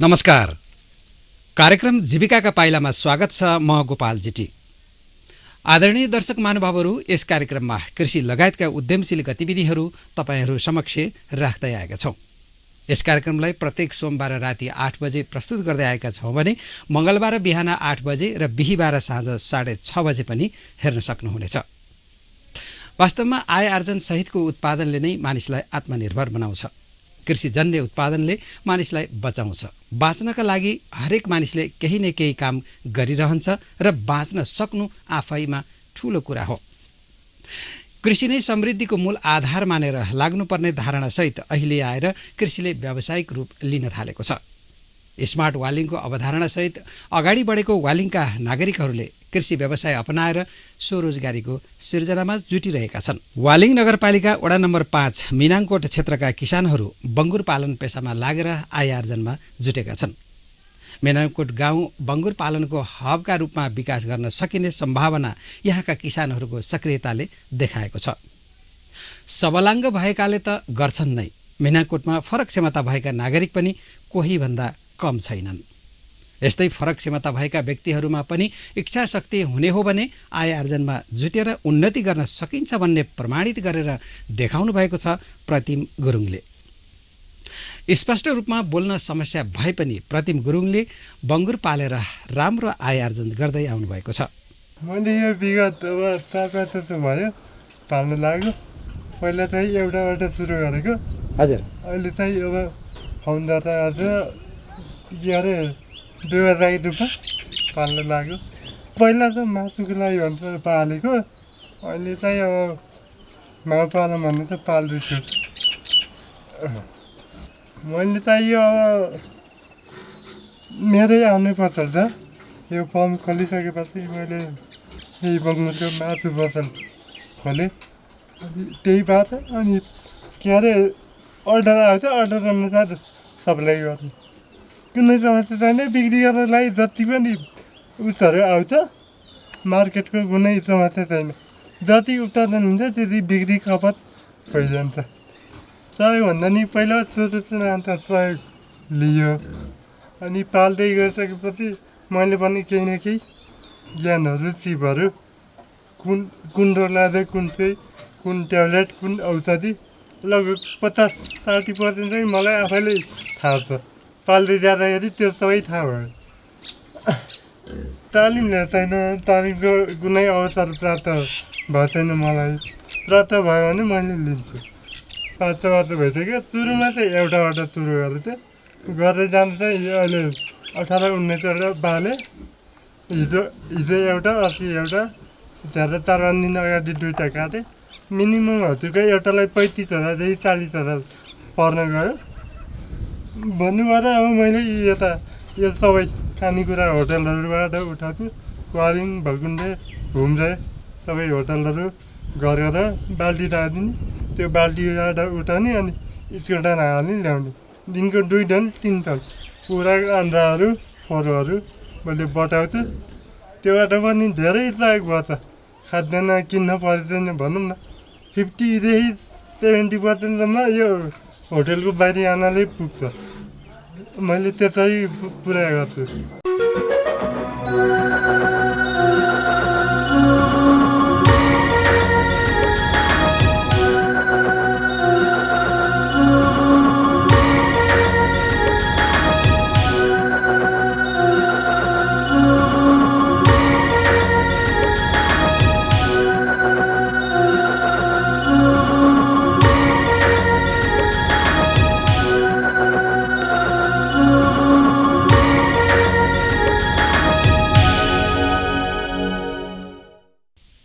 नमस्कार। कार्यक्रम जीविकाका पाइलामा स्वागत छ। म गोपाल जिटी। आदरणीय दर्शक महानुभावहरू, यस कार्यक्रममा कृषि लगायतका उद्यमशील गतिविधिहरू तपाईहरू समक्ष राख्दै आएका छौँ। यस कार्यक्रमलाई प्रत्येक सोमबार राति 8 बजे प्रस्तुत गर्दै आएका छौँ भने मङ्गलबार बिहान 8 बजे र बिहीबार साँझ 6:30 बजे पनि हेर्न सक्नुहुनेछ। वास्तवमा आय आर्जन सहितको उत्पादनले नै मानिसलाई आत्मनिर्भर बनाउँछ। कृषिजन्य उत्पादनले मानिसलाई बचाउँछ। बाँच्नका लागि हरेक मानिसले केही न केही काम गरिरहन्छ र बाँच्न सक्नु आफैमा ठूलो कुरा हो। कृषि नै समृद्धिको मूल आधार मानेर लाग्नुपर्ने धारणासहित अहिले आएर कृषिले व्यावसायिक रूप लिन थालेको छ। स्मार्ट वालिङको अवधारणासहित अगाडि बढेको वालिङका नागरिकहरूले कृषि व्यवसाय अपनाएर स्वरोजगारीको सिर्जनामा जुटिरहेका छन्। वालिङ नगरपालिका वडा नम्बर 5 मिनाङकोट क्षेत्रका किसानहरू बङ्गुर पालन पेसामा लागेर आय आर्जनमा जुटेका छन्। मिनाङकोट गाउँ बङ्गुर पालनको हबका रूपमा विकास गर्न सकिने सम्भावना यहाँका किसानहरूको सक्रियताले देखाएको छ। सबलाङ्ग भएकाले त गर्छन् नै। मिनाङकोटमा फरक क्षमता भएका नागरिक पनि कोही भन्दा कम छैनन्। यस्तै फरक क्षमता भएका व्यक्तिहरूमा पनि इच्छा शक्ति हुने हो भने आय आर्जनमा जुटेर उन्नति गर्न सकिन्छ भन्ने प्रमाणित गरेर देखाउनु भएको छ प्रतिम गुरुङले। स्पष्ट रूपमा बोल्न समस्या भए पनि प्रतिम गुरुङले बङ्गुर पालेर राम्रो आय आर्जन गर्दै आउनु भएको छ। मैले यो विगत 4-5 वर्ष भयो पाल्न लाग्यो। पहिला चाहिँ एउटाबाट सुरु गरेको। हजुर। अहिले चाहिँ अब फाउन्ड दर्ता गरेर के अरे व्यवसायिक रूपमा पाल्न लाग्यो। पहिला त मासुको लागि भनेर पालेको। अहिले चाहिँ अब माउ पालौँ भने त पाल्दैछु। मैले चाहिँ यो अब मेरै आउने पसल छ। यो फर्म खोलिसकेपछि मैले यही बङ्गुरको मासु पसल खोलेँ। त्यही बात अनि के अरे अर्डर आउँछ, अर्डर अनुसार सप्लाई गर्नु। कुनै समस्या छैन। बिक्री गर्नलाई जति पनि उसहरू आउँछ मार्केटको कुनै समस्या छैन। जति उत्पादन हुन्छ त्यति बिक्री खपत भइजान्छ। सबैभन्दा नि पहिला सूचनान्त सहयोग लियो। अनि पाल्दै गइसकेपछि मैले पनि केही न केही ज्ञानहरू सिपहरू कुन रोग लाग्दै कुन चाहिँ कुन ट्याब्लेट कुन औषधि लगभग 50-60% चाहिँ मलाई आफैले थाहा छ। पाल्दै जाँदाखेरि त्यो सबै थाहा भयो। तालिम लिएको छैन। तालिमको कुनै अवसर प्राप्त भएको छैन मलाई। प्राप्त भयो भने मैले लिन्छु। 5 वर्ष भइसक्यो। सुरुमा चाहिँ एउटाबाट सुरु गरेको थिएँ। गर्दै जाँदा चाहिँ अहिले 18-19वटा पालेँ। हिजो एउटा, अस्ति एउटा, 4-5 दिन अगाडि 2टा काटेँ। मिनिमम हजुरको एउटालाई 35,000देखि 40,000 पर्न गयो। भन्नुभएर अब मैले यता यो सबै खानेकुरा होटलहरूबाट उठाउँछु। वालिङ, भकुन्डे, घुम्रे सबै होटलहरू गरेर बाल्टी राखिदिने। त्यो बाल्टीबाट उठाउने अनि स्कुटर हाल्ने ल्याउने। दिनको 2 टन 3 टन पुरा अन्डाहरू फोरहरू मैले बटाउँछु। त्योबाट पनि धेरै सहयोग भएको छ। खाद्यान्न किन्न पर्दैन भनौँ न। 50देखि 70%सम्म यो होटलको बाहिर आनाले पुग्छ। मैले त्यसरी पुरा गर्छु।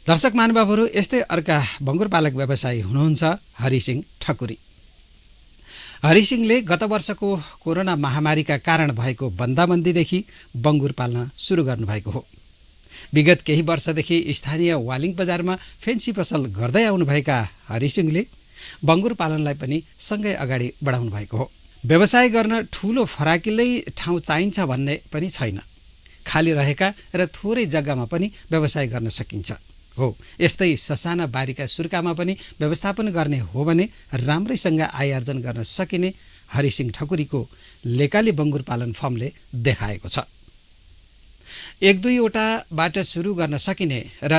दर्शक महानुभावहरू, यस्तै अर्का बङ्गुर पालक व्यवसायी हुनुहुन्छ हरिसिंह ठकुरी। हरिसिंहले गत वर्षको कोरोना महामारीका कारण भएको बन्दाबन्दीदेखि बङ्गुर पाल्न सुरु गर्नुभएको हो। विगत केही वर्षदेखि स्थानीय वालिङ बजारमा फेन्सी पसल गर्दै आउनुभएका हरिसिंहले बङ्गुर पालनलाई पनि सँगै अगाडि बढाउनु भएको हो। व्यवसाय गर्न ठूलो फराकिलै ठाउँ चाहिन्छ भन्ने पनि छैन। खाली रहेका र थोरै जग्गामा पनि व्यवसाय गर्न सकिन्छ हो। यस्तै ससाना बारीका सुर्कामा पनि व्यवस्थापन गर्ने हो भने राम्रैसँग आय आर्जन गर्न सकिने हरिसिंह ठकुरीको लेकाली बङ्गुर पालन फर्मले देखाएको छ। 1-2वटाबाट सुरु गर्न सकिने र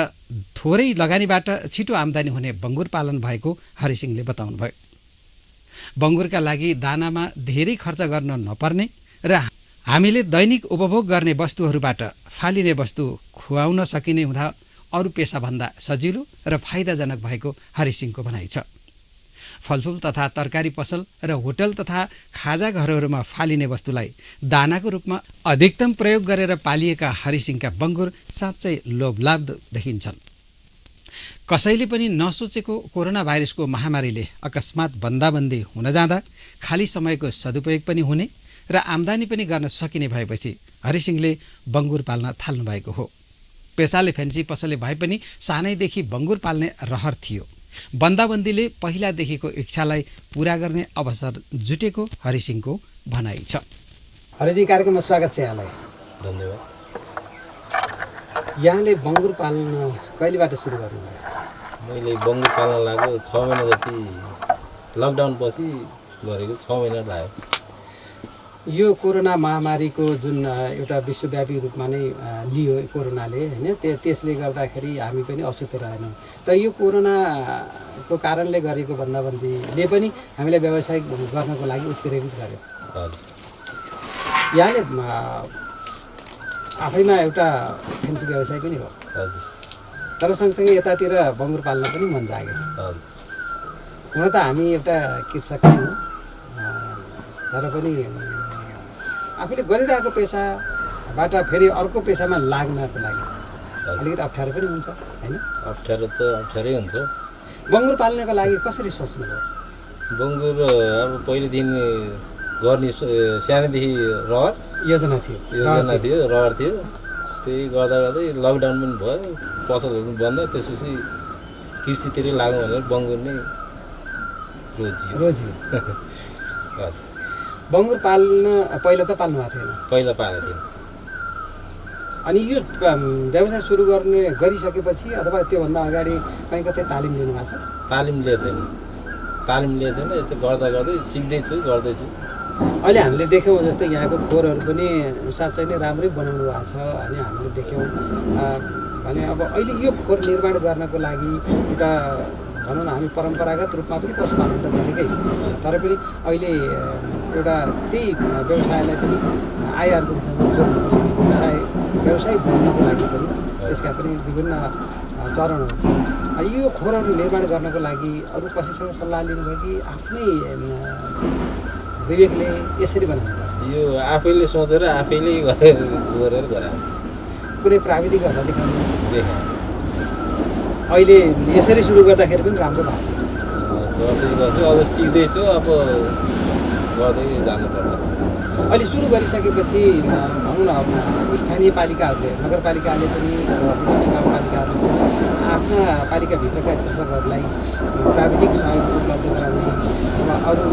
थोरै लगानीबाट छिटो आम्दानी हुने बङ्गुर पालन भएको हरिसिंहले बताउनुभयो। बङ्गुरका लागि दानामा धेरै खर्च गर्न नपर्ने र हामीले दैनिक उपभोग गर्ने वस्तुहरूबाट फालिने वस्तु खुवाउन सकिने हुँदा अरू पेसाभन्दा सजिलो र फाइदाजनक भएको हरिसिंहको भनाइ छ। फलफुल तथा तरकारी पसल र होटल तथा खाजा घरहरूमा फालिने वस्तुलाई दानाको रूपमा अधिकतम प्रयोग गरेर पालिएका हरिसिंहका बङ्गुर साँच्चै लोभलाग्दो देखिन्छन्। कसैले पनि नसोचेको कोरोना भाइरसको महामारीले अकस्मात बन्दाबन्दी हुन जाँदा खाली समयको सदुपयोग पनि हुने र आम्दानी पनि गर्न सकिने भएपछि हरिसिंहले बङ्गुर पाल्न थाल्नु भएको हो। पेसाले फेन्सी पसलले भए पनि सानैदेखि बङ्गुर पाल्ने रहर थियो। बन्दाबन्दीले पहिलादेखिको इच्छालाई पूरा गर्ने अवसर जुटेको हरिसिंहको भनाइ छ। हरिजी, कार्यक्रममा स्वागत छ यहाँलाई। धन्यवाद। यहाँले बङ्गुर पाल्न कहिलेबाट सुरु गर्नुभयो? मैले बङ्गुर पाल्न लाग्यो 6 महिना जति लकडाउन पछि गरेको 6 महिना लाग्यो। यो कोरोना महामारीको जुन एउटा विश्वव्यापी रूपमा नै लियो कोरोनाले हैन, त्यसले गर्दाखेरि हामी पनि अछुतो रहेनौँ। तर यो कोरोनाको कारणले गरेको बन्दाबन्दीले पनि हामीलाई व्यवसाय गर्नको लागि उत्प्रेरित गर्यो। हजुर। यहाँले आफैमा एउटा फेन्सी व्यवसाय पनि हो। हजुर। तर सँगसँगै यतातिर बङ्गुर पाल्न पनि मन जाग्यो। हजुर। हुन त हामी एउटा कृषक नै हौँ, तर पनि आफूले गरिरहेको पेसाबाट फेरि अर्को पेसामा लाग्नको लागि अलिकति अप्ठ्यारो पनि हुन्छ हैन? अप्ठ्यारो त अप्ठ्यारै हुन्छ। बङ्गुर पाल्नको लागि कसरी सोच्नुभयो? बङ्गुर अब पहिलेदेखि गर्ने सानैदेखि रहर योजना थियो रहर थियो। त्यही गर्दा गर्दै लकडाउन पनि भयो, पसलहरू पनि बन्द। त्यसपछि कृषितिरै लाग्यो भनेर बङ्गुर नै रोजियो। हजुर। बङ्गुर पाल्न पहिला त पाल्नु भएको थिएन? पहिला पालेको थिएँ। अनि यो व्यवसाय सुरु गरिसकेपछि अथवा त्योभन्दा अगाडि कहीँ कतै तालिम लिनुभएको छ? तालिम लिएको छैन। यस्तो गर्दा गर्दै सिक्दैछु, गर्दैछु। अहिले हामीले देख्यौँ जस्तै यहाँको खोरहरू पनि साँच्चै नै राम्रै बनाउनु भएको छ अनि हामीले देख्यौँ। भने अब अहिले यो खोर निर्माण गर्नको लागि एउटा भनौँ न, हामी परम्परागत रूपमा पनि पशुपालन त गरेकै, तर पनि अहिले एउटा त्यही व्यवसायलाई पनि आय आर्जनसँग जोड्नको लागि व्यवसाय बन्नको लागि पनि यसका पनि विभिन्न चरणहरू छन्। यो खोरहरू निर्माण गर्नको लागि अरू कसैसँग सल्लाह लिनुभयो कि आफ्नै विवेकले यसरी बनाउनु भयो? यो आफैले सोचेर आफैले गरेर गरायो। कुनै प्राविधिक हल्ला देखाउनु देखाएँ अहिले यसरी सुरु गर्दाखेरि पनि राम्रो भएको छ। गर्दै गर्छु, अझ सिक्दैछु, अब गर्दै जानुपर्छ। अहिले सुरु गरिसकेपछि भनौँ न, स्थानीय पालिकाहरूले, नगरपालिकाले पनि विभिन्न गाउँपालिकाहरूले पनि आफ्ना पालिकाभित्रका कृषकहरूलाई प्राविधिक सहयोग उपलब्ध गराउने वा अरू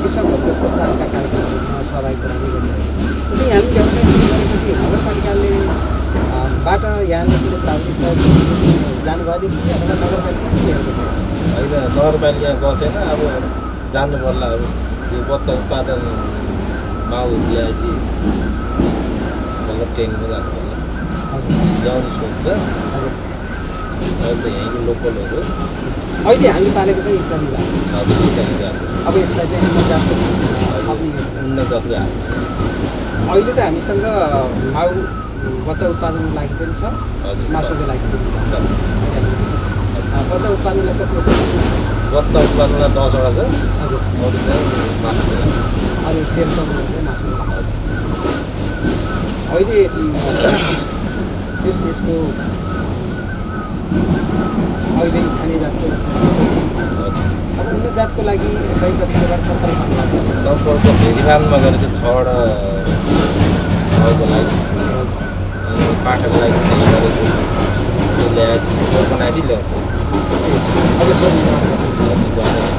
कृषकहरूको प्रोत्साहनका कार्यक्रमहरूमा सहभागी गराउने गरिरहेको छ। त्यसै हामी व्यवसाय सुरु गरेपछि नगरपालिकाले बाट यहाँले कुनै प्राविधिक सहयोग जानुभयो कि अथवा नगरपालिका लिएको छ? होइन, नगरपालिका गएको छैन। अब जानु पर्ला। अब यो बच्चा उत्पादन माउ ल्याएपछि मतलब ट्रेनिङमा जानु पर्ला। हजुर, ल्याउने सोच छ। हजुर। अहिले त यहीँको लोकलहरू अहिले हामी पालेको चाहिँ स्थानीय जात। हजुर, स्थानीय जात। अब यसलाई चाहिँ उन्नत जातको थप्ने योजना छ। उन्नत जातको अहिले त हामीसँग माउ बच्चा उत्पादनको लागि पनि छ, हजुर, मासुको लागि पनि छ। छ। बच्चा उत्पादनलाई कतिवटा? बच्चा उत्पादनलाई 10वटा छ। हजुर। अरू चाहिँ मासुको लागि। अरू 13-14 चाहिँ मासुको लागि। हजुर। अहिले त्यस यसको अहिले स्थानीय जातको हजुर। अब उन्नत जातको लागि कहीँ कतिबाट सम्पर्क गर्नुभएको छ? सम्पर्क भेरिफानमा गरेर चाहिँ 6वटा माउको लागि, अनि पाठाको लागि त्यही गरेछु। त्यो ल्याएपछि बनाएपछि ल्याएको अझै खोर निर्माण गर्दैछ। हजुर, गर्दैछु।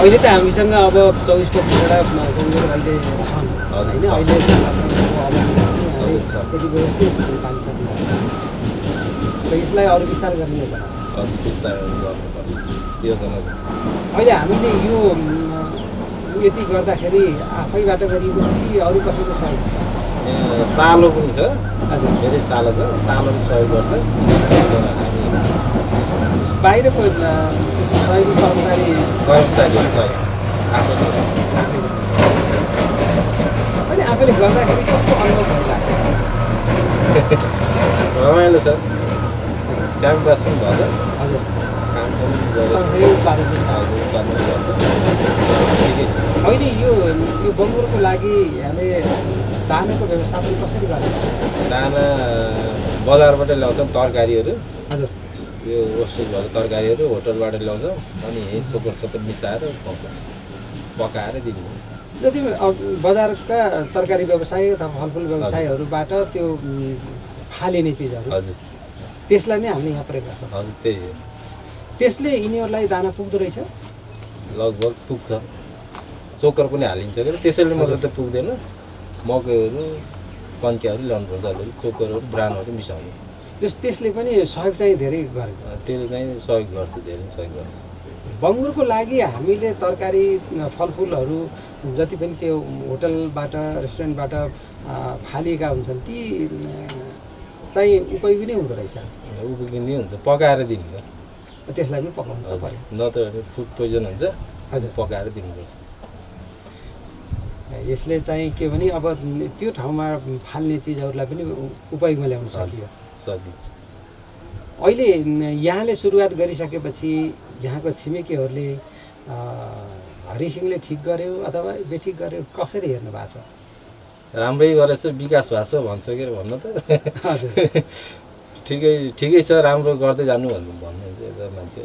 अहिले त हामीसँग अब 24-25वटा गङ्गुर अहिले छन् हजुर, होइन? छ। अहिले चाहिँ अभावमा पनि हजुर, छ। यति व्यवस्थित पालिसक्नु भएको छ र यसलाई अरू विस्तार गर्ने योजना छ। हजुर, विस्तार गर्नुपर्ने योजना छ। अहिले हामीले यो यति गर्दाखेरि आफैबाट गरिएको छ कि अरू कसैको सहयोग छ? सालो पनि छ, हजुर, मेरै सालो छ, सालोले सहयोग गर्छ। हामी बाहिरको सहयोगी कर्मचारीहरू छ आफैले आफैले गर्नुहुन्छ। अनि आफैले गर्दाखेरि कस्तो अनुभव भइरहेको छ? रमाइलो छ, टाइम पास पनि भएछ, हजुर, काम पनि गरेर सँगसँगै उत्पादन पनि भएको छ। हजुर उत्पादन गर्छ, ठिकै छ। अहिले यो बङ्गुरको लागि यहाँले दानाको व्यवस्थापन कसरी गर्नुभएको छ? दाना बजारबाट ल्याउँछौँ, तरकारीहरू, हजुर, यो वेस्टेज भएको तरकारीहरू होटलबाट ल्याउँछौँ, अनि यहीँ चोकर मिसाएर खुवाउँछौँ, पकाएर दिनु। जति बजारका तरकारी व्यवसाय अथवा फलफुल व्यवसायहरूबाट त्यो फालिने चिजहरू, हजुर त्यसलाई नै हामीले यहाँ प्रयोग गर्छौँ। हजुर त्यही हो, त्यसले यिनीहरूलाई दाना पुग्दो रहेछ? लगभग पुग्छ। चोकर पनि हालिन्छ कि त्यसैले मात्रै त पुग्दैन, मकैहरू कन्कियाहरू ल्याउनुपर्छ, अलिअलि चोकरहरू ब्रान्डहरू मिसाउनु, त्यसले पनि सहयोग चाहिँ धेरै गरेको। त्यसले चाहिँ सहयोग गर्छ, धेरै सहयोग गर्छ। बङ्गुरको लागि हामीले तरकारी फलफुलहरू जति पनि त्यो होटलबाट रेस्टुरेन्टबाट फालिएका हुन्छन् ती चाहिँ उपयोगी नै हुँदो रहेछ। उपयोगी नै हुन्छ, पकाएर दिनु हो, त्यसलाई पनि पकाउनु हजुर, पर्यो। नत्र फुड पोइजन हुन्छ, हजुर, पकाएर दिनुपर्छ। यसले चाहिँ के भने अब त्यो ठाउँमा फाल्ने चिजहरूलाई पनि उपयोगमा ल्याउन सकियो। सकिन्छ। अहिले यहाँले सुरुवात गरिसकेपछि यहाँको छिमेकीहरूले हरिसिंहले ठिक गर्यो अथवा बेठिक गर्यो कसरी हेर्नु भएको छ? राम्रै गरेछ, विकास भएको छ भन्छ के अरे भन्न त। हजुर, ठिकै छ, राम्रो गर्दै जानु भन्नुहुन्छ एउटा मान्छे।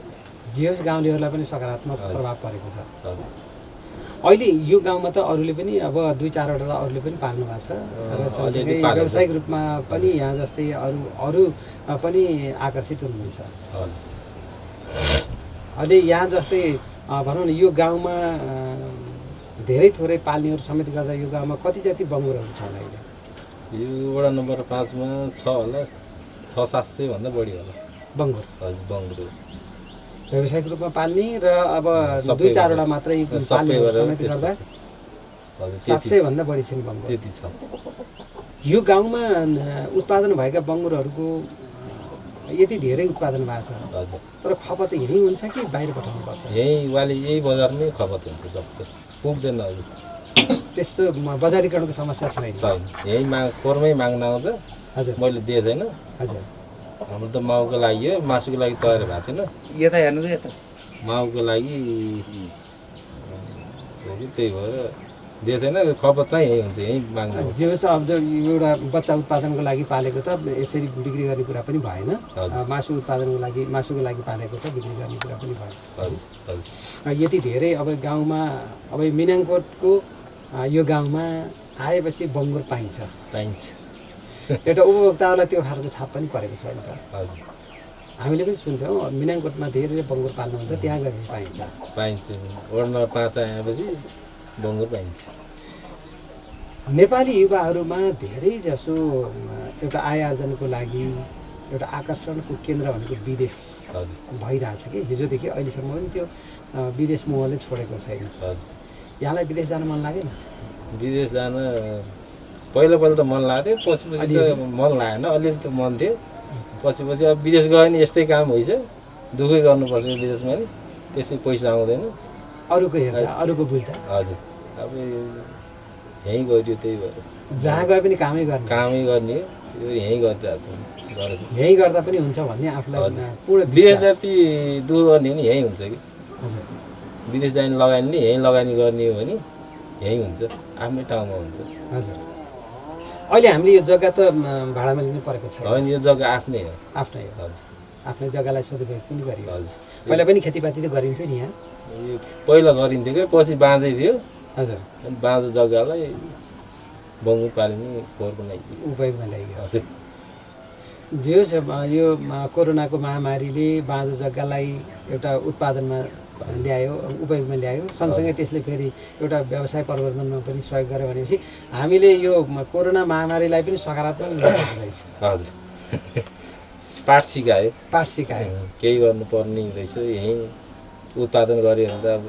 जे होस् गाउँलेहरूलाई पनि सकारात्मक प्रभाव परेको छ। हजुर, अहिले यो गाउँमा त अरूले पनि अब 2-4वटा त अरूले पनि पाल्नु भएको छ र सँगसँगै व्यावसायिक रूपमा पनि यहाँ जस्तै अरू पनि आकर्षित हुनुहुन्छ। हजुर, अहिले यहाँ जस्तै भनौँ न यो गाउँमा धेरै थोरै पाल्नेहरू समेत गर्दा यो गाउँमा कति जति बङ्गुरहरू छन् अहिले? यो वडा नम्बर 5 मा छ होला, 600-700 भन्दा बढी होला बङ्गुर। हजुर, बङ्गुर व्यावसायिक रूपमा पाल्ने र अब सबै 2-4वटा मात्रै पाल्नेहरू समेत गर्दा हजुर 700 भन्दा बढी छन् बङ्गुर। त्यति छ। यो गाउँमा उत्पादन भएका बङ्गुरहरूको यति धेरै उत्पादन भएको छ, हजुर, तर खपत यहीँ हुन्छ कि बाहिर पठाउनु पर्छ? यही बजारमै खपत हुन्छ, सबै पुग्दैन। हजुर, त्यस्तो बजारीकरणको समस्या छैन? छैन, यही खोरमै माग्न आउँछ। हजुर, मैले दिए छैन, हजुर, हाम्रो त माउको लागि हो, मासुको लागि तयार भएको छैन। यता हेर्नु त यता माउको लागि त्यही भएर दिए छैन, खपत चाहिँ यही हुन्छ, यही माग्नु आउँछ। जे होस् अब एउटा बच्चा उत्पादनको लागि पालेको त यसरी बिक्री गर्ने कुरा पनि भएन। मासुको लागि पालेको त बिक्री गर्ने कुरा पनि भएन। हजुर, हजुर, यति धेरै अब गाउँमा अब मिनाङकोटको यो गाउँमा आएपछि बङ्गुर पाइन्छ। एउटा उपभोक्ताहरूलाई त्यो खालको छाप पनि परेको छ एउटा। हजुर, हामीले पनि सुन्थ्यौँ मिनाङकोटमा धेरै बङ्गुर पाल्नुहुन्छ, त्यहाँ गएर पाइन्छ। वडा नम्बर 5 आएपछि बङ्गुर पाइन्छ। नेपाली युवाहरूमा धेरै जसो एउटा आय आर्जनको लागि एउटा आकर्षणको केन्द्र भनेको विदेश भइरहेछ कि हिजोदेखि अहिलेसम्म पनि त्यो विदेश मोहले छोडेको छैन। यहाँलाई विदेश जान मन लागेन? विदेश जान पहिला त मन लाग्थ्यो, पछि त मन लागेन, अलिअलि त मन थियो। पछि अब विदेश गयो भने यस्तै काम भइछ, दुःखै गर्नुपर्छ विदेशमा नि, त्यसै पैसा आउँदैन। अरूको हेर्दा अरूको बुझ्दा हजुर, अब यहीँ गयो, त्यही भएर जहाँ गए पनि कामै गर्ने हो, यहीँ गरिरहेको छ। यहीँ गर्दा पनि हुन्छ भन्ने आफूलाई पूर्ण विदेश जति दुःख गर्ने हो नि यहीँ हुन्छ कि। हजुर, विदेश जाने लगानी नि यहीँ लगानी गर्ने हो भने यहीँ हुन्छ, आफ्नै ठाउँमा हुन्छ। हजुर, अहिले हामीले यो जग्गा त भाडामा लिनु परेको छैन? होइन, यो जग्गा आफ्नै हो। आफ्नै हो। हजुर, आफ्नै जग्गालाई सदुपयोग पनि गरियो। हजुर, पहिला पनि खेतीपाती त गरिन्थ्यो नि यहाँ? यो पहिला गरिन्थ्यो कि, पछि बाँझै थियो। हजुर, बाँझो जग्गालाई बङ्गुर पाल्ने खोरको लागि उपयोगमा ल्याइयो। हजुर, जे होस् यो कोरोनाको महामारीले बाँझो जग्गालाई एउटा उत्पादनमा ल्यायो, उपयोगमा ल्यायो, सँगसँगै त्यसले फेरि एउटा व्यवसाय प्रवर्धनमा पनि सहयोग गर्यो भनेपछि हामीले यो कोरोना महामारीलाई पनि सकारात्मक रहेछ। हजुर, पाठ सिकायो। केही गर्नुपर्ने रहेछ, यहीँ उत्पादन गऱ्यो भने त अब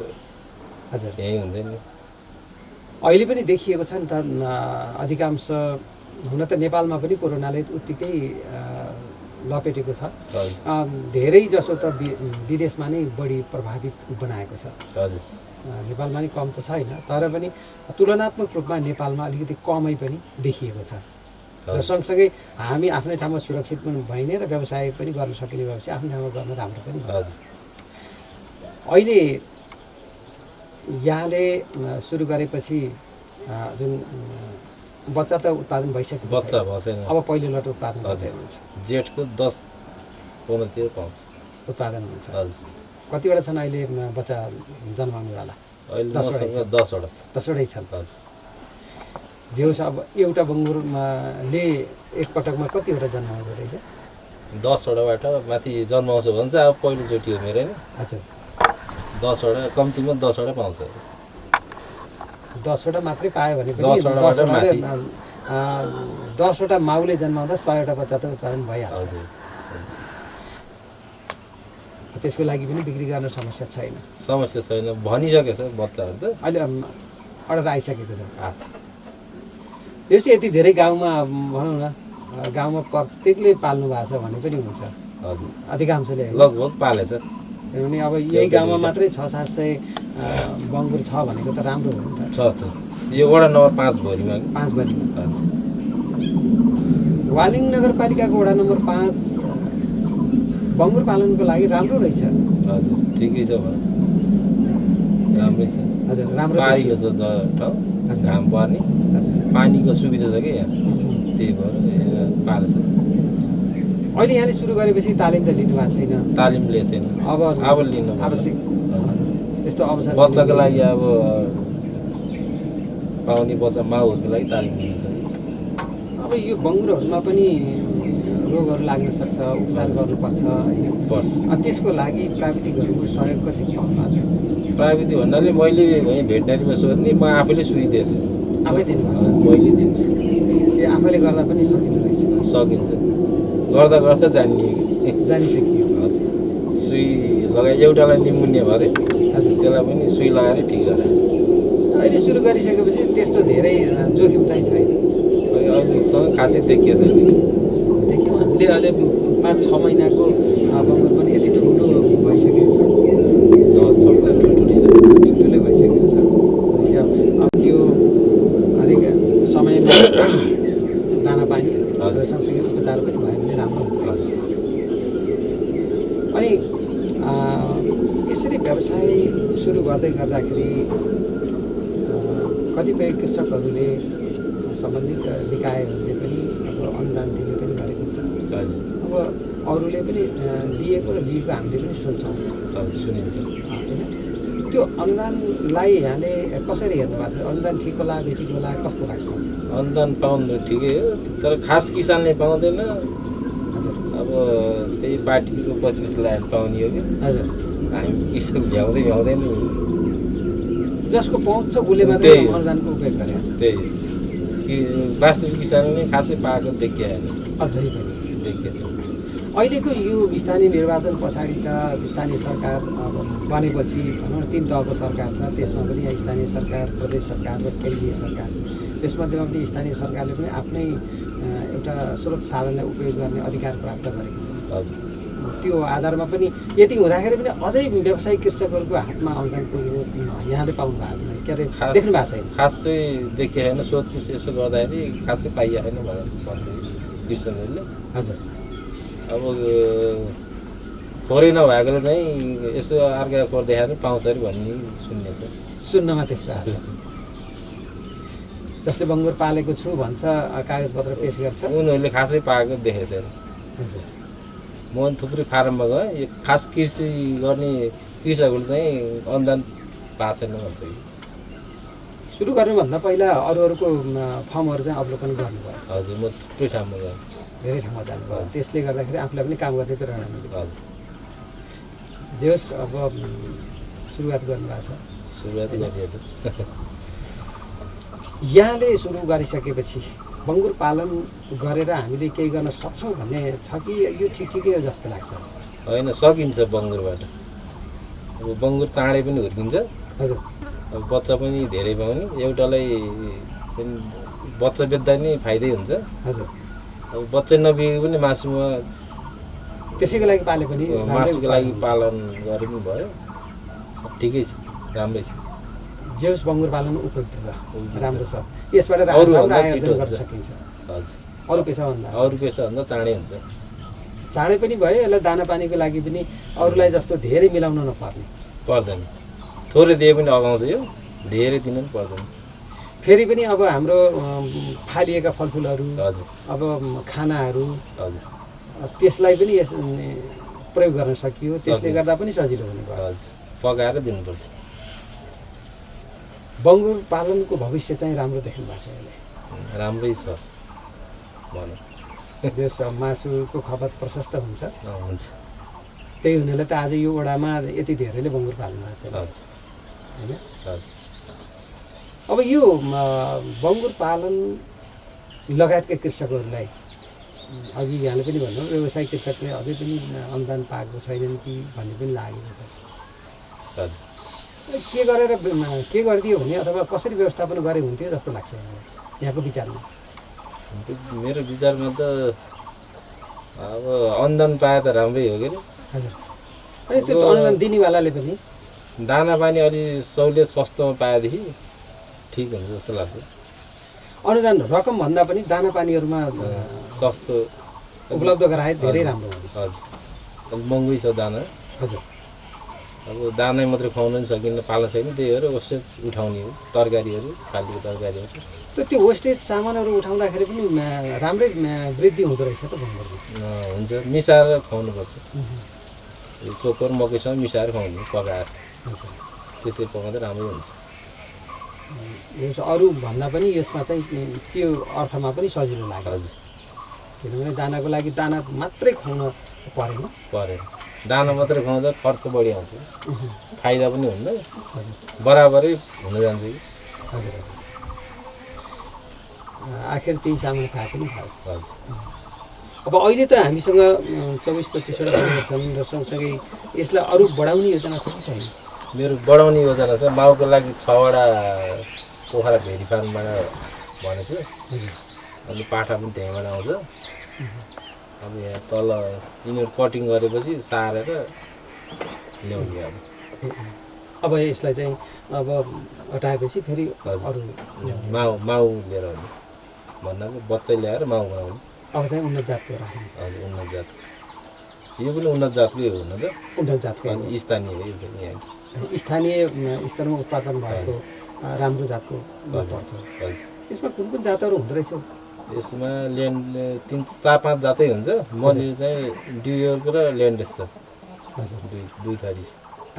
हजुर, यहीँ हुन्छ नि। अहिले पनि देखिएको छ नि त अधिकांश हुन त नेपालमा पनि कोरोनाले उत्तिकै लपेटेको छ। धेरै जसो त विदेशमा नै बढी प्रभावित बनाएको छ। हजुर नेपालमा नि कम त छैन, तर पनि तुलनात्मक रूपमा नेपालमा अलिकति कमै पनि देखिएको छ। र सँगसँगै हामी आफ्नै ठाउँमा सुरक्षित पनि भइने र व्यवसाय पनि गर्न सकिने व्यवसाय आफ्नो ठाउँमा गर्न राम्रो पनि भयो। अहिले यहाँले सुरु गरेपछि जुन बच्चा त उत्पादन भइसक्यो, बच्चा भएन, अब पहिलो लट उत्पादन गर्दै हुन्छ। जेठको 10 15 पाउँछ उत्पादन हुन्छ। हजुर कतिवटा छन् अहिले बच्चा जन्माउनेवाला? अहिले मसँग 10वटा छ। 10वटै छन्। हजुर जे होस्, अब एउटा बङ्गुरले एकपटकमा कतिवटा जन्माउँदो रहेछ? 10वटाबाट माथि जन्माउँछ भने चाहिँ अब पहिलोचोटि हो मेरो होइन। हजुर 10वटा कम्तीमा 10वटा पाउँछ। 10वटा मात्रै पायो भने पनि 10वटा माउले जन्माउँदा 100वटा बच्चा त उत्पादन भइहाल्छ। हजुर त्यसको लागि पनि बिक्री गर्न समस्या छैन। समस्या छैन, भनिसकेको छ बच्चाहरू त अहिले अर्डर आइसकेको छ। अच्छा त्यो चाहिँ यति धेरै गाउँमा भनौँ न, गाउँमा प्रत्येकले पाल्नु भएको छ भने पनि हुन्छ। हजुर अधिकांशले लगभग पालेछ। किनभने अब यही गाउँमा मात्रै 600-700 बङ्गुर छ भनेको त राम्रो हो नि त। छ यो वडा नम्बर 5 भोलिमा 5 बजीमा वालिङ नगरपालिकाको वडा नम्बर 5 बङ्गुर पालनको लागि राम्रो रहेछ। हजुर ठिकै छ भयो, राम्रै छ। हजुर राम्रो पानीको छ ठाउँ, घाम पर्ने पानीको सुविधा छ कि यहाँ, त्यही भएर पालेछ। अहिले यहाँले सुरु गरेपछि तालिम त लिनु भएको छैन? तालिम लिएको छैन, अब लिनु आवश्यक। त्यस्तो अवसर बच्चाको लागि अब पाउने बच्चा माउहरूको लागि तालिम लिन्छ। अब यो बङ्गुरहरूमा पनि रोगहरू लाग्न सक्छ, उपचार गर्नुपर्छ होइन? पर्छ। त्यसको लागि प्राविधिकहरूको सहयोग कति पाउनु भएको छ? प्राविधिक भन्नाले मैले भेटनेरीमा सोध्ने, म आफैले सुइदिएछु। आफै दिनुभएको छ? मैले दिन्छु। यो आफैले गर्दा पनि सकिँदो रहेछ? सकिन्छ, गर्दा गर्दा जानियो कि जानिसकियो। हजुर सुई लगाए, एउटालाई निमुन्ने भरे हजुर त्यसलाई पनि सुई लगाएर ठिक गरे। अहिले सुरु गरिसकेपछि त्यस्तो धेरै जोखिम चाहिँ छैन। अहिलेसँग खासै देखिएको छैन। देख्यौँ हामीले अहिले 5-6 महिनाको बङ्गुर पनि यति ठुलो भइसकेको छ। 10 ठुल्ठुलै छ, ठुल्ठुलै भइसकेको छ। अब त्यो अलिक समयमा दाना पानी र सँगसँगै उपचार पनि भयो भने राम्रो हुन्छ। अनि यसरी व्यवसाय सुरु गर्दै गर्दाखेरि कतिपय कृषकहरूले सम्बन्धित निकायहरूले पनि अब अनुदान दिने पनि गरेको छ। हजुर अब अरूले पनि दिएको र लिएको हामीले पनि सुन्छौँ हजुर सुनिन्छ। होइन? त्यो अनुदानलाई यहाँले कसरी हेर्नु भएको छ? अनुदान ठिक होला बेठिक होला कस्तो लाग्छ? अनुदान पाउनु ठिकै हो, तर खास किसानले पाउँदैन। हजुर अब त्यही पार्टीको पछि लगाएर पाउने हो कि हजुर हामी कृषक भ्याउँदैन। जसको पहुँच छ उसले मात्रै त्यही हो। अनुदानको उपयोग गरेको छ। त्यही कि वास्तविक किसानले खासै पाएको देखिएन, अझै पनि देखिएछ। अहिलेको यो स्थानीय निर्वाचन पछाडि त स्थानीय सरकार अब बनेपछि भनौँ न 3 तहको सरकार छ, त्यसमा पनि स्थानीय सरकार, प्रदेश सरकार र केन्द्रीय सरकार। त्यसमध्येमा पनि स्थानीय सरकारले पनि आफ्नै एउटा स्रोत साधनलाई उपयोग गर्ने अधिकार प्राप्त गरेको छ। हजुर त्यो आधारमा पनि यति हुँदाखेरि पनि अझै व्यवसायिक कृषकहरूको हातमा अनुदान पुगेको यहाँले पाउनु भएको छैन, के अरे देख्नु भएको छैन? खास चाहिँ देखिएको छैन। सोधपुछ यसो गर्दाखेरि खासै पाइएको छैन भनेर भन्छ कृषकहरूले। हजुर अब थोरै नभएकोले चाहिँ यसो अर्का खोर देखाएर पाउँछ अरे भन्ने सुन्ने छ। सुन्नमा त्यस्तो आएको छ। जसले बङ्गुर पालेको छु भन्छ, कागजपत्र पेस गर्छ। उनीहरूले खासै पाएको देखेको छैन। हजुर म पनि थुप्रै फारममा गएँ, यो खास कृषि गर्ने कृषकहरू चाहिँ अनुदान पाएको छैन भन्छ कि। सुरु गर्नुभन्दा पहिला अरूको फर्महरू चाहिँ अवलोकन गर्नुभयो? हजुर म थुप्रै ठाउँमा गएँ। धेरै ठाउँमा जानुभयो, त्यसले गर्दाखेरि आफूलाई पनि काम गर्ने प्रेरणा मिल्यो। हजुर जे होस्, अब सुरुवात गर्नुभएको छ। सुरुवात गरिएछ। यहाँले सुरु गरिसकेपछि बङ्गुर पालन गरेर हामीले केही गर्न सक्छौँ भन्ने छ कि यो ठिकै हो जस्तो लाग्छ? होइन, सकिन्छ बङ्गुरबाट। अब बङ्गुर चाँडै पनि हुर्किन्छ, हजुर अब बच्चा पनि धेरै पाउने, एउटालाई पनि बच्चा बेच्दा नि फाइदै हुन्छ। हजुर अब बच्चा नबिगेको पनि मासुमा त्यसैको लागि पाले पनि मासुको लागि पालन गरे पनि भयो। ठिकै छ, राम्रै छ। जेउस बङ्गुर पालन उपयुक्त छ, राम्रो छ। यसबाट राम्रो अरूभन्दा आय छिटो अर्जन गर्न हुन्छ। सकिन्छ हजुर, अरू पेसाभन्दा। अरू पेसाभन्दा चाँडै हुन्छ। चाँडै पनि भयो, यसलाई दाना पानीको लागि पनि अरूलाई जस्तो धेरै मिलाउन नपर्ने। पर्दैन, थोरै दिए पनि अगाउँछ, यो धेरै दिनु पनि पर्दैन। फेरि पनि अब हाम्रो फालिएका फलफुलहरू, हजुर अब खानाहरू, हजुर त्यसलाई पनि यस प्रयोग गर्न सकियो, त्यसले गर्दा पनि सजिलो हुने भयो। हजुर, पकाएर दिनुपर्छ। बङ्गुर पालनको भविष्य चाहिँ राम्रो देख्नु भएको छ यसले। राम्रै छ भनौँ। त्यस मासुको खपत प्रशस्त हुन्छ, हुन्छ। त्यही हुनाले त आज यो ओडामा यति धेरैले बङ्गुर पाल्नु भएको छ हजुर होइन। हजुर। अब यो बङ्गुर पालन लगायतका कृषकहरूलाई अघि यहाँले पनि भन्नुभयो व्यवसायिक कृषकले अझै पनि अनुदान पाएको छैनन् कि भन्ने पनि लागेको छ। हजुर, के गरेर के गरिदियो भने अथवा कसरी व्यवस्थापन गरे हुन्थ्यो जस्तो लाग्छ यहाँको विचारमा? मेरो विचारमा त अब अनुदान पाए त राम्रै हो के अरे। हजुर, अनि त्यो अनुदान दिनेवालाले पनि दाना पानी अलि सहुलियत सस्तोमा पाएदेखि ठिक हुन्छ जस्तो लाग्छ। अनुदान रकम भन्दा पनि दाना पानीहरूमा सस्तो उपलब्ध गराए धेरै राम्रो हुन्छ। हजुर, अलिक महँगै छ दाना। हजुर, अब दानै मात्रै खुवाउन पनि सकिन्न, पाल्न सकिन्न, त्यही भएर वेस्टेज उठाउने हो। तरकारीहरू, फाल्टुको तरकारीहरू। त्यो वेस्टेज सामानहरू उठाउँदाखेरि पनि राम्रै वृद्धि हुँदो रहेछ त बङ्गुरमा। हुन्छ, मिसाएर खुवाउनुपर्छ। यो चोकर मकैसँग मिसाएर खुवाउने, पकाएर। हजुर, त्यसरी पकाउँदा राम्रै हुन्छ। यो अरू भन्दा पनि यसमा चाहिँ त्यो अर्थमा पनि सजिलो लाग्यो। हजुर, किनभने दानाको लागि दाना मात्रै खुवाउन परेन। परेन, दाना मात्रै खुवाउँदा खर्च बढी आउँछ, फाइदा पनि हुन्न, हजुर बराबरै हुन जान्छ कि। हजुर, आखिर त्यही सामान खाए पनि भयो। हजुर, अब अहिले त हामीसँग 24-25वटा पोखरा छन् र सँगसँगै यसलाई अरू बढाउने योजना छ कि छैन? मेरो बढाउने योजना छ। माउको लागि 6वटा पोखरा भेरी फार्मबाट भनेछु। हजुर, अनि पाठा पनि त्यहीँबाट आउँछ। अब यहाँ तल यिनीहरू कटिङ गरेपछि सारेर ल्याउने। अब यसलाई चाहिँ अब हटाएपछि फेरि अरू माउ लिएर आउने भन्नाले बच्चै ल्याएर माउ बनाउने। अब चाहिँ उन्नत जातको राख्ने। हजुर, उन्नत जात। यो पनि उन्नत जातकै हो न त। उन्नत जातको अनि स्थानीय हो यो पनि यहाँ। स्थानीय स्तरमा उत्पादन भएको राम्रो जातको पर्छ। हजुर, यसमा कुन कुन जातहरू हुँदो रहेछ? यसमा ल्यान्ड 3-4-5 जातै हुन्छ। मनिर चाहिँ ड्युयोर्क र ल्यान्डेस छ। हजुर, दुई थरी।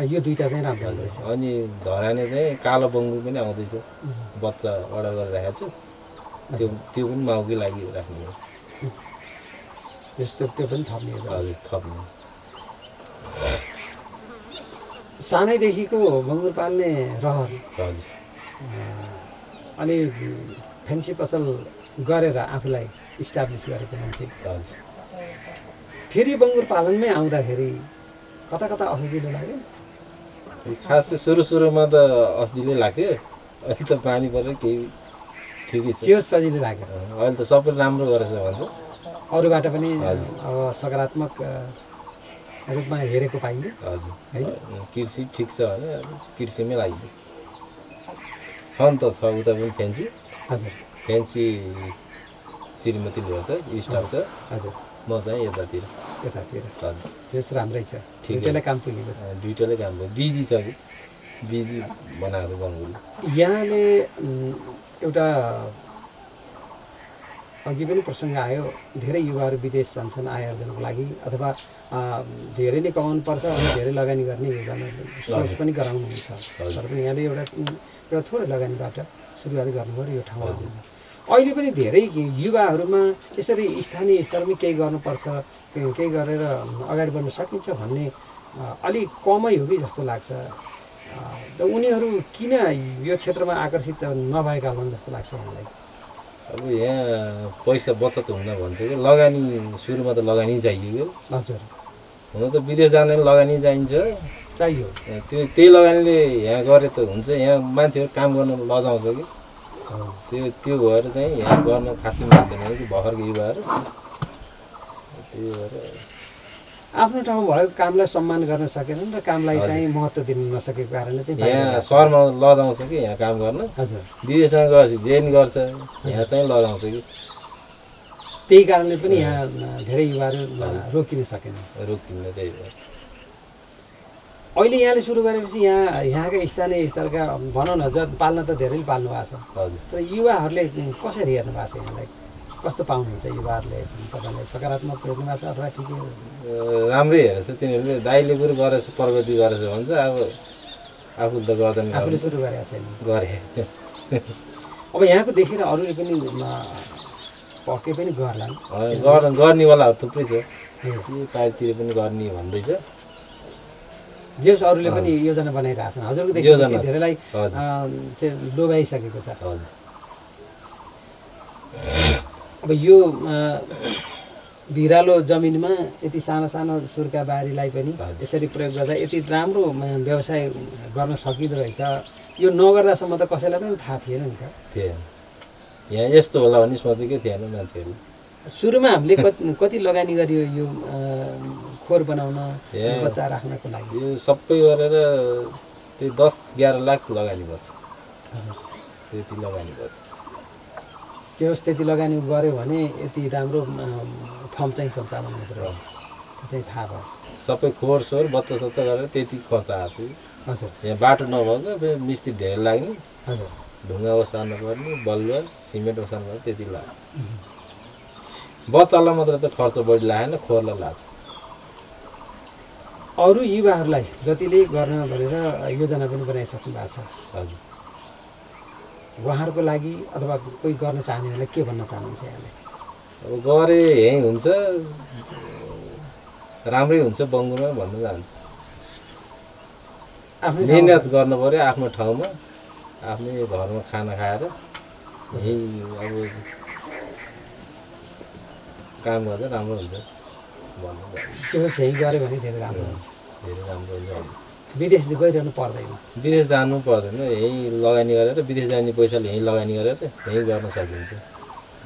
यो दुईवटा चाहिँ राम्रो हुँदो रहेछ। अनि धराने चाहिँ कालो बङ्गुर पनि आउँदैछ। बच्चा अर्डर गरेर राखेको छु। त्यो पनि माउकै लागि राख्ने हो। यस्तो त्यो पनि थप्ने हो। हजुर, थप्ने। सानैदेखिको बङ्गुर पाल्ने रहर हजुर, अनि फेन्सी पसल गरेर आफूलाई इस्टाब्लिस गरेको मान्छे हजुर। फेरि बङ्गुर पालनमै आउँदाखेरि कता कता असजिलो लाग्यो? खास चाहिँ सुरुमा त असजिलै लाग्थ्यो। अहिले त पानी परेर केही ठिकै छ। त्यो सजिलो लाग्यो। अहिले त सबै राम्रो गरेछ भन्छ। अरूबाट पनि अब सकारात्मक रूपमा हेरेको पाइयो। हजुर, होइन? कृषि ठिक छ भने अब कृषिमै लाग्यो। छ नि त, छ उता पनि फेन्सी। हजुर, फेन्सी श्रीमतीले गर्छ, स्टाफ छ। हजुर, म चाहिँ यतातिर। यतातिर हजुर, त्यो राम्रै छ। ठिकै। दुईटैलाई काम पुगेको छ। दुइटाले काम भयो। बिजी छ कि बिजी बनाएको छ बङ्गुरले। यहाँले एउटा अघि पनि प्रसङ्ग आयो, धेरै युवाहरू विदेश जान्छन् आय आर्जनको लागि अथवा धेरै नै कमाउनु पर्छ अनि धेरै लगानी गर्ने योजना सोच पनि गराउनुहुन्छ। तर पनि यहाँले एउटा थोरै लगानीबाट सुरुवात गर्नुभयो यो ठाउँमा। अहिले पनि धेरै युवाहरूमा यसरी स्थानीय स्तरमै केही गर्नुपर्छ, केही गरेर अगाडि बढ्न सकिन्छ भन्ने अलिक कमै हो कि जस्तो लाग्छ। त उनीहरू किन यो क्षेत्रमा आकर्षित नभएका हुन् जस्तो लाग्छ मलाई? अब यहाँ पैसा बचत हुन भन्छ कि लगानी सुरुमा त लगानी चाहियो। हजुर, हुन त विदेश जाने लगानी चाहिन्छ। चाहियो त्यही लगानीले यहाँ गरे त हुन्छ, यहाँ मान्छेहरू काम गर्न लजाउँछ कि त्यो भएर चाहिँ यहाँ गर्न खासै मान्दैन कि भर्खरको युवाहरू। त्यही भएर आफ्नो ठाउँमा भएको कामलाई सम्मान गर्न सकेनन् र कामलाई चाहिँ महत्त्व दिन नसकेको कारणले चाहिँ यहाँ सहरमा लजाउँछ कि यहाँ काम गर्न, हजुर विदेशमा गएपछि जे नि गर्छ, यहाँ चाहिँ लजाउँछ कि त्यही कारणले पनि यहाँ धेरै युवाहरू रोकिन सकेनन्। रोकिन्न। त्यही भएर अहिले यहाँले सुरु गरेपछि यहाँका स्थानीय स्तरका भनौँ न पाल्न त धेरैले पाल्नु भएको छ, हजुर। तर युवाहरूले कसरी हेर्नु भएको छ यहाँलाई, कस्तो पाउनुहुन्छ युवाहरूले? तपाईँलाई सकारात्मक हेर्नु भएको छ अथवा ठिकै हो? राम्रै हेरेछ तिनीहरूले, दाइले बरु गरेछ प्रगति गरेछ भन्छ, अब आफूले त गर्दैन, आफूले सुरु गरेका छैन गरे। अब यहाँको देखेर अरूले पनि पक्कै पनि गर्लान्, गर्नेवालाहरू थुप्रै छ, यो पारितिर पनि गर्ने भन्दैछ। जे होस् अरूले पनि योजना बनाइरहेको छन्, हजुरको देखेपछि धेरैलाई चाहिँ लोभ्याइसकेको छ। हजुर। अब यो भिरालो जमिनमा यति सानो सानो सुर्खा बारीलाई पनि यसरी प्रयोग गर्दा यति राम्रो व्यवसाय गर्न सकिँदो रहेछ, यो नगर्दासम्म त कसैलाई पनि थाहा थिएन नि त। थिएन, यहाँ यस्तो होला भन्ने सोचेकै थिएन मान्छेहरू। सुरुमा हामीले कति लगानी गरियो यो खोर बनाउन, बच्चा राख्नको लागि? यो सबै गरेर त्यही 10-11 लाख लगानी पर्छ, त्यति लगानी पर्छ। जे होस् त्यति लगानी गऱ्यो भने यति राम्रो फर्म चाहिँ सञ्चालन हुँदो रहेछ, त्यो चाहिँ थाहा भयो। सबै खोर सोर बच्चा सच्चा गरेर त्यति खर्च आएको छ। हजुर। यहाँ बाटो नभएको फेरि मिस्त्री धेरै लाग्ने, हजुर। ढुङ्गा ओसार्नु पर्ने, बलुवा सिमेन्ट ओसार्नु पर्ने, त्यति लाग्यो। बच्चालाई मात्र त खर्च बढी लागेन, खोरलाई लाग्छ। अरू युवाहरूलाई जतिले गर्न भनेर योजना पनि बनाइसक्नु भएको छ, हजुर। उहाँहरूको लागि अथवा कोही गर्न चाहनेहरूलाई के भन्न चाहनुहुन्छ यहाँले? अब गरे यहीँ हुन्छ, राम्रै हुन्छ बङ्गुरमा भन्न चाहन्छु। आफ्नो मिहिनेत गर्नु पऱ्यो आफ्नो ठाउँमा, आफ्नै घरमा खाना खाएर यहीँ अब काम गर्दा राम्रो हुन्छ भन्नु चाहन्छु। जे होस् यहीँ गऱ्यो भने धेरै राम्रो हुन्छ, धेरै राम्रो हुन्छ। विदेश गइरहनु पर्दैन, विदेश जानु पर्दैन, यहीँ लगानी गरेर विदेश जाने पैसाले यहीँ लगानी गरेर यहीँ गर्न सकिन्छ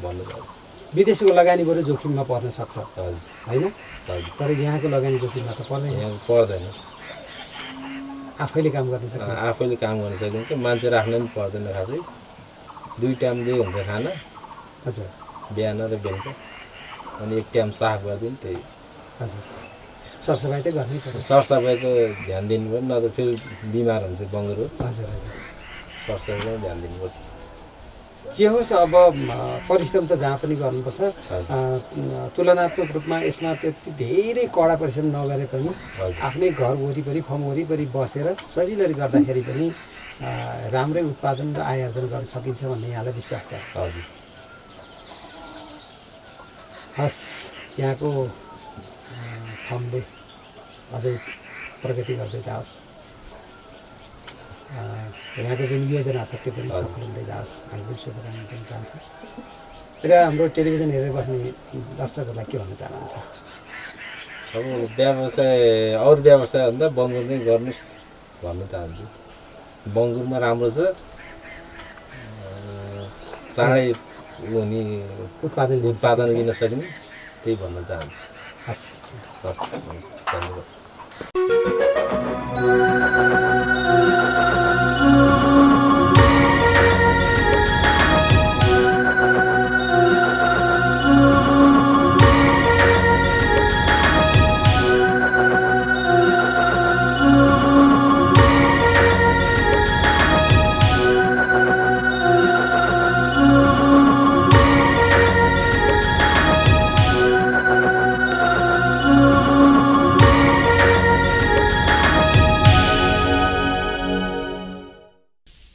भन्नु चाहन्छु। विदेशको लगानी बरु जोखिममा पर्न सक्छ, हजुर। होइन? हजुर। तर यहाँको लगानी जोखिममा त पर्दैन, यहाँ पर्दैन, आफैले काम गर्न सकिन्छ। आफैले काम गर्न सकिन्छ, मान्छे राख्न पनि पर्दैन खासै। 2 टाइमले हुन्छ खाना, हजुर। बिहान र बेलुका, अनि 1 टाइम साफ गरिदिनु, त्यही। हजुर। सरसफाइ त गर्नै पर्छ। सरसफाइ त ध्यान दिनु पर्यो, नत्र फेरि बिमार हुन्छ बङ्गुरो। हजुर। हजुर। सरसफाइमा ध्यान दिनुपर्छ। जे होस् अब परिश्रम त जहाँ पनि गर्नुपर्छ, तुलनात्मक रूपमा यसमा त्यति धेरै कडा परिश्रम नगरे पनि आफ्नै घर वरिपरि फर्म वरिपरि बसेर सजिलै गर्दाखेरि पनि राम्रै उत्पादन र आय आर्जन गर्न सकिन्छ भन्ने यहाँलाई विश्वास छ। हजुर। हस्, यहाँको फर्मले अझै प्रगति गर्दै जाओस्, यहाँको जुन योजना छ त्यो पनि सफल हुँदै जाओस्, हामी पनि शुभकामना दिन चाहन्छौँ। र हाम्रो टेलिभिजन हेरेर बस्ने दर्शकहरूलाई के भन्न चाहनुहुन्छ? अब व्यवसाय, अरू व्यवसायभन्दा बङ्गुर नै गर्नुहोस् भन्न चाहन्छु। बङ्गुरमा राम्रो छ, चाँडै हुने उत्पादन लिन सकिने, त्यही भन्न चाहन्छु। हस्, हस्, धन्यवाद।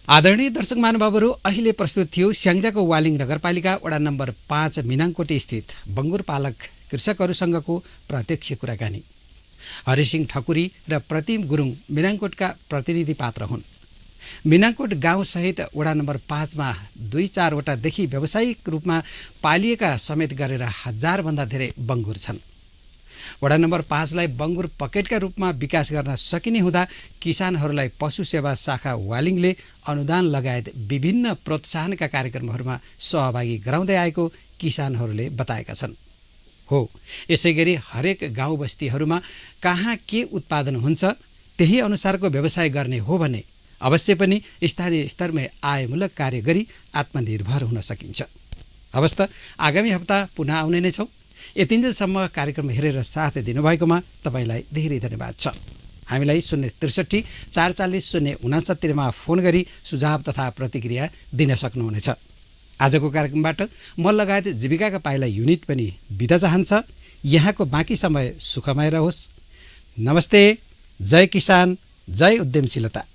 आदरणीय दर्शक महानुभावहरू, अहिले प्रस्तुत थियो स्याङ्जाको वालिङ नगरपालिका वडा नम्बर 5 मिनाङकोटे स्थित बङ्गुर पालक कृषकहरूसँगको प्रत्यक्ष कुराकानी। हरिसिंह ठकुरी र प्रतिम गुरुङ मिनाङकोटका प्रतिनिधि पात्र हुन्। मिनाङकोट गाउँसहित वडा नम्बर 5 मा 2-4वटादेखि व्यावसायिक रूपमा पालिएका समेत गरेर 1000 भन्दा धेरै बङ्गुर छन्। वडा नम्बर 5 लाई बङ्गुर पकेटका रूपमा विकास गर्न सकिने हुँदा किसानहरूलाई पशु सेवा शाखा वालिङले अनुदान लगायत विभिन्न प्रोत्साहनका कार्यक्रमहरूमा सहभागी गराउँदै आएको किसानहरूले बताएका छन्। हो, यसैगरी हरेक गाउँ बस्तीहरूमा कहाँ के उत्पादन हुन्छ त्यही अनुसारको व्यवसाय गर्ने हो भने अवश्य पनि स्थानीय स्तरमै आयमूलक कार्य गरी आत्मनिर्भर हुन सकिन्छ। हवस् त, आगामी हप्ता पुनः आउने नै छौँ। यतिन्जेलसम्म कार्यक्रम हेरेर साथ दिनुभएकोमा तपाईँलाई धेरै धन्यवाद छ। हामीलाई 063 440 069 फोन गरी सुझाव तथा प्रतिक्रिया दिन सक्नुहुनेछ। आजको कार्यक्रमबाट म लगायत जीविकाका पाइला युनिट पनि बिदा चाहन्छ। यहाँको बाँकी समय सुखमय रहोस्। नमस्ते। जय किसान, जय उद्यमशीलता।